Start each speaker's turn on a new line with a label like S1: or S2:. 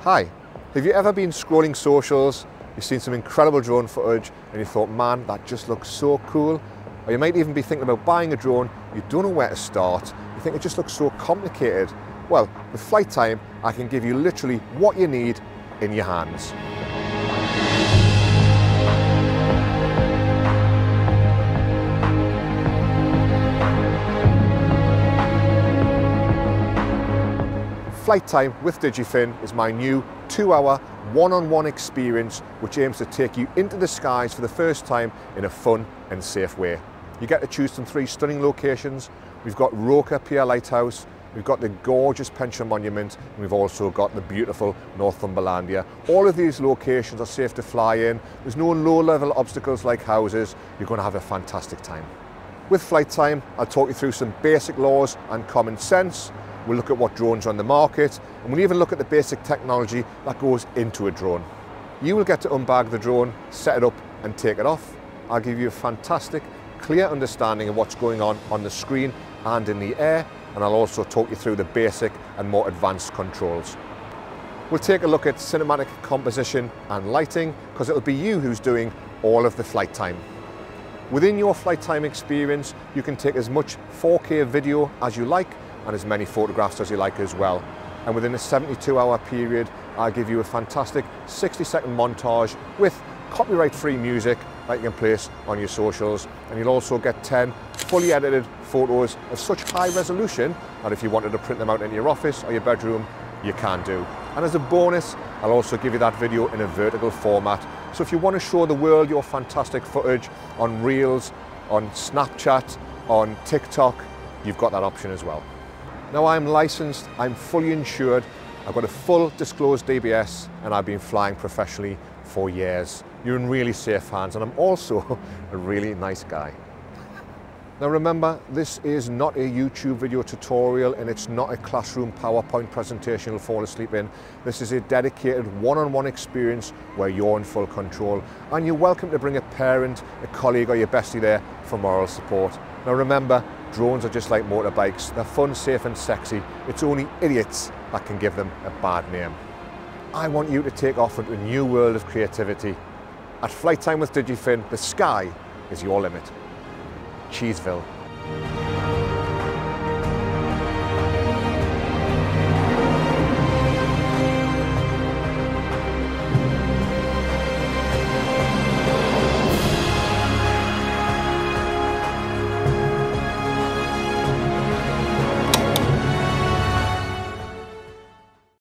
S1: Hi, have you ever been scrolling socials, you've seen some incredible drone footage and you thought, man, that just looks so cool? Or you might even be thinking about buying a drone, you don't know where to start, you think it just looks so complicated. Well, with Flight Time, I can give you literally what you need in your hands. Flight Time with Digifin is my new 2-hour one-on-one experience which aims to take you into the skies for the first time in a fun and safe way. You get to choose from 3 stunning locations. We've got Roker Pier Lighthouse, we've got the gorgeous Pension Monument, and we've also got the beautiful Northumberlandia. All of these locations are safe to fly in. There's no low-level obstacles like houses. You're going to have a fantastic time. With Flight Time, I'll talk you through some basic laws and common sense. We'll look at what drones are on the market, and we'll even look at the basic technology that goes into a drone. You will get to unbag the drone, set it up and take it off. I'll give you a fantastic, clear understanding of what's going on the screen and in the air, and I'll also talk you through the basic and more advanced controls. We'll take a look at cinematic composition and lighting, because it'll be you who's doing all of the flight time. Within your Flight Time experience, you can take as much 4K video as you like, and as many photographs as you like as well. And within a 72-hour period, I'll give you a fantastic 60-second montage with copyright-free music that you can place on your socials. And you'll also get 10 fully edited photos of such high resolution that if you wanted to print them out in your office or your bedroom, you can do. And as a bonus, I'll also give you that video in a vertical format. So if you want to show the world your fantastic footage on Reels, on Snapchat, on TikTok, you've got that option as well. Now I'm licensed, I'm fully insured, I've got a full disclosed DBS, and I've been flying professionally for years. You're in really safe hands, and I'm also a really nice guy. Now remember, this is not a YouTube video tutorial, and it's not a classroom PowerPoint presentation you'll fall asleep in. This is a dedicated one-on-one experience where you're in full control, and you're welcome to bring a parent, a colleague or your bestie there for moral support. Now remember, drones are just like motorbikes. They're fun, safe and sexy. It's only idiots that can give them a bad name. I want you to take off into a new world of creativity. At Flight Time with Digifin, the sky is your limit. Cheeseville.